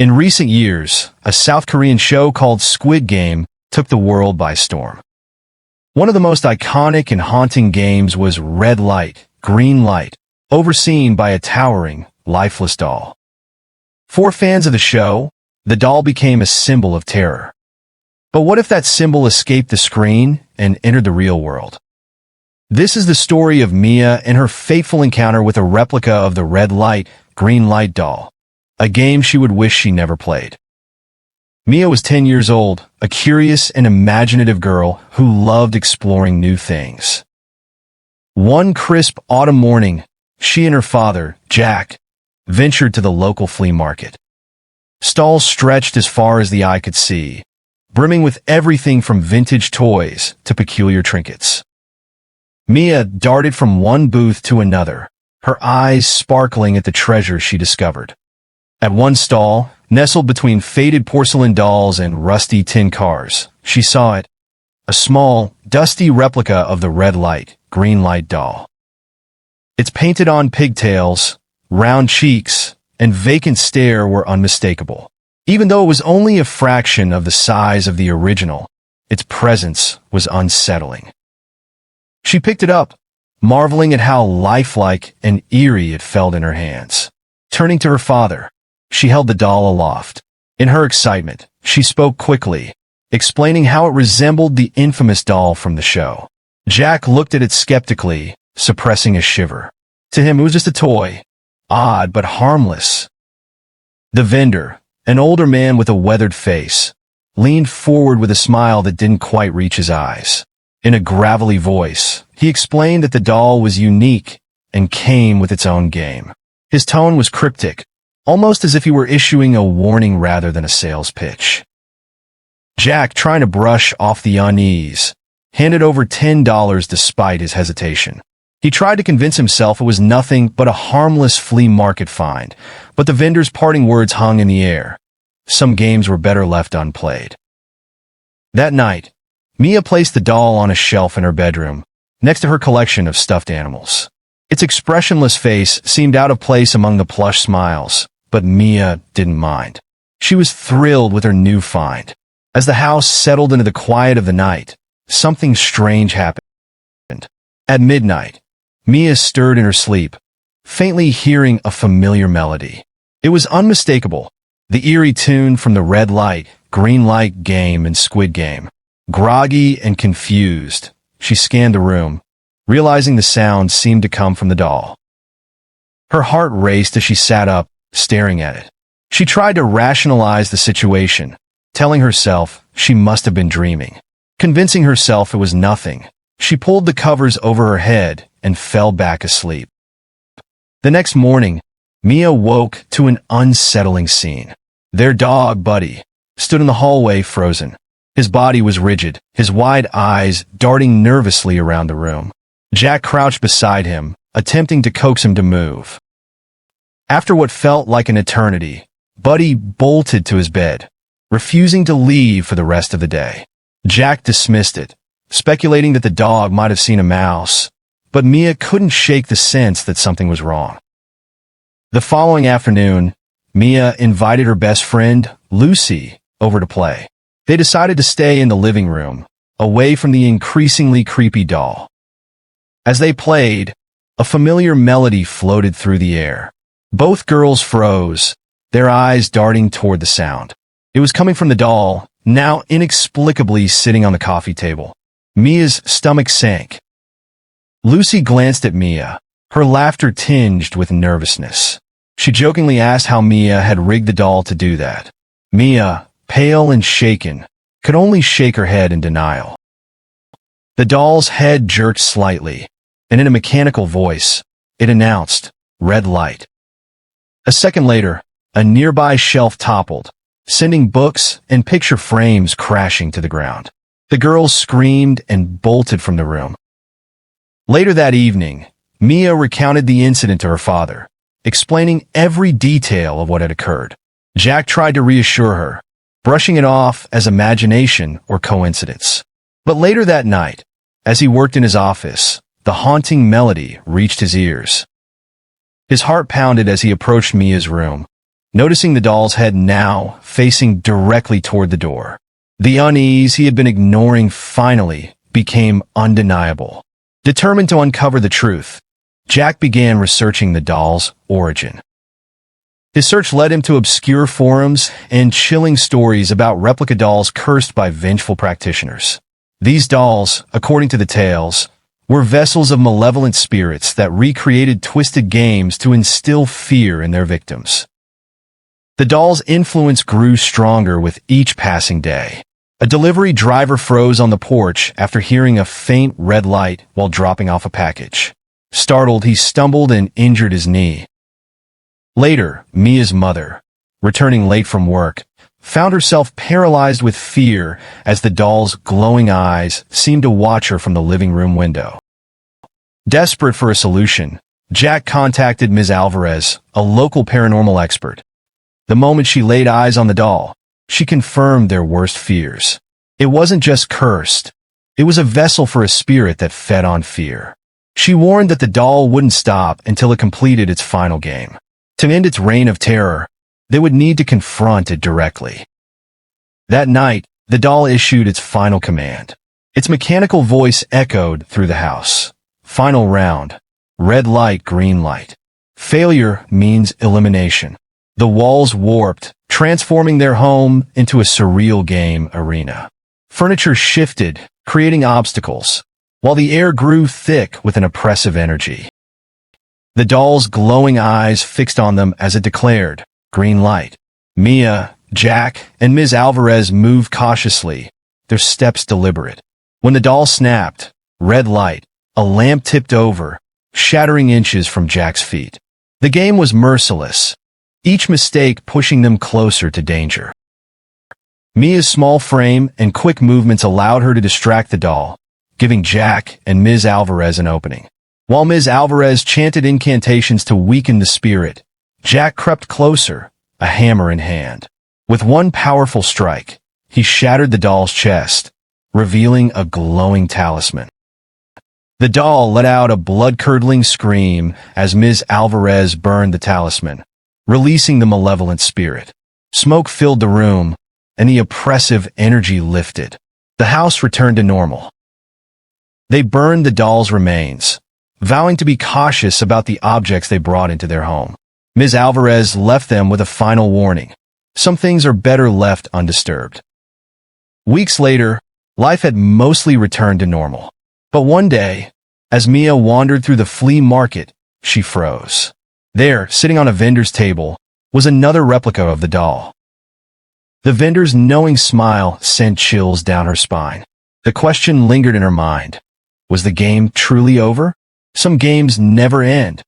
In recent years, a South Korean show called Squid Game took the world by storm. One of the most iconic and haunting games was red light, green light, overseen by a towering, lifeless doll. For fans of the show, the doll became a symbol of terror. But what if that symbol escaped the screen and entered the real world? This is the story of Mia and her fateful encounter with a replica of the red light, green light doll, a game she would wish she never played. Mia was 10 years old, a curious and imaginative girl who loved exploring new things. One crisp autumn morning, she and her father, Jack, ventured to the local flea market. Stalls stretched as far as the eye could see, brimming with everything from vintage toys to peculiar trinkets. Mia darted from one booth to another, her eyes sparkling at the treasures she discovered. At one stall, nestled between faded porcelain dolls and rusty tin cars, she saw it, a small, dusty replica of the red light, green light doll. Its painted-on pigtails, round cheeks, and vacant stare were unmistakable. Even though it was only a fraction of the size of the original, its presence was unsettling. She picked it up, marveling at how lifelike and eerie it felt in her hands. Turning to her father, she held the doll aloft. In her excitement, she spoke quickly, explaining how it resembled the infamous doll from the show. Jack looked at it skeptically, suppressing a shiver. To him, it was just a toy, odd but harmless. The vendor, an older man with a weathered face, leaned forward with a smile that didn't quite reach his eyes. In a gravelly voice, he explained that the doll was unique and came with its own game. His tone was cryptic, almost as if he were issuing a warning rather than a sales pitch. Jack, trying to brush off the unease, handed over $10 despite his hesitation. He tried to convince himself it was nothing but a harmless flea market find, but the vendor's parting words hung in the air. Some games were better left unplayed. That night, Mia placed the doll on a shelf in her bedroom, next to her collection of stuffed animals. Its expressionless face seemed out of place among the plush smiles, but Mia didn't mind. She was thrilled with her new find. As the house settled into the quiet of the night, something strange happened. At midnight, Mia stirred in her sleep, faintly hearing a familiar melody. It was unmistakable, the eerie tune from the red light, green light game in Squid Game. Groggy and confused, she scanned the room, realizing the sound seemed to come from the doll. Her heart raced as she sat up, staring at it. She tried to rationalize the situation, telling herself she must have been dreaming. Convincing herself it was nothing, she pulled the covers over her head and fell back asleep. The next morning, Mia woke to an unsettling scene. Their dog, Buddy, stood in the hallway frozen. His body was rigid, his wide eyes darting nervously around the room. Jack crouched beside him, attempting to coax him to move. After what felt like an eternity, Buddy bolted to his bed, refusing to leave for the rest of the day. Jack dismissed it, speculating that the dog might have seen a mouse, but Mia couldn't shake the sense that something was wrong. The following afternoon, Mia invited her best friend, Lucy, over to play. They decided to stay in the living room, away from the increasingly creepy doll. As they played, a familiar melody floated through the air. Both girls froze, their eyes darting toward the sound. It was coming from the doll, now inexplicably sitting on the coffee table. Mia's stomach sank. Lucy glanced at Mia, her laughter tinged with nervousness. She jokingly asked how Mia had rigged the doll to do that. Mia, pale and shaken, could only shake her head in denial. The doll's head jerked slightly, and in a mechanical voice, it announced, "Red light." A second later, a nearby shelf toppled, sending books and picture frames crashing to the ground. The girls screamed and bolted from the room. Later that evening, Mia recounted the incident to her father, explaining every detail of what had occurred. Jack tried to reassure her, brushing it off as imagination or coincidence. But later that night, as he worked in his office, the haunting melody reached his ears. His heart pounded as he approached Mia's room, noticing the doll's head now facing directly toward the door. The unease he had been ignoring finally became undeniable. Determined to uncover the truth, Jack began researching the doll's origin. His search led him to obscure forums and chilling stories about replica dolls cursed by vengeful practitioners. These dolls, according to the tales, were vessels of malevolent spirits that recreated twisted games to instill fear in their victims. The doll's influence grew stronger with each passing day. A delivery driver froze on the porch after hearing a faint red light while dropping off a package. Startled, he stumbled and injured his knee. Later, Mia's mother, returning late from work, found herself paralyzed with fear as the doll's glowing eyes seemed to watch her from the living room window. Desperate for a solution, Jack contacted Ms. Alvarez, a local paranormal expert. The moment she laid eyes on the doll, she confirmed their worst fears. It wasn't just cursed. It was a vessel for a spirit that fed on fear. She warned that the doll wouldn't stop until it completed its final game. To end its reign of terror, they would need to confront it directly. That night, the doll issued its final command. Its mechanical voice echoed through the house. Final round. Red light, green light. Failure means elimination. The walls warped, transforming their home into a surreal game arena. Furniture shifted, creating obstacles, while the air grew thick with an oppressive energy. The doll's glowing eyes fixed on them as it declared, green light. Mia, Jack, and Ms. Alvarez moved cautiously, their steps deliberate. When the doll snapped, red light, a lamp tipped over, shattering inches from Jack's feet. The game was merciless, each mistake pushing them closer to danger. Mia's small frame and quick movements allowed her to distract the doll, giving Jack and Ms. Alvarez an opening. While Ms. Alvarez chanted incantations to weaken the spirit, Jack crept closer, a hammer in hand. With one powerful strike, he shattered the doll's chest, revealing a glowing talisman. The doll let out a blood-curdling scream as Ms. Alvarez burned the talisman, releasing the malevolent spirit. Smoke filled the room, and the oppressive energy lifted. The house returned to normal. They burned the doll's remains, vowing to be cautious about the objects they brought into their home. Ms. Alvarez left them with a final warning. Some things are better left undisturbed. Weeks later, life had mostly returned to normal. But one day, as Mia wandered through the flea market, she froze. There, sitting on a vendor's table, was another replica of the doll. The vendor's knowing smile sent chills down her spine. The question lingered in her mind. Was the game truly over? Some games never end,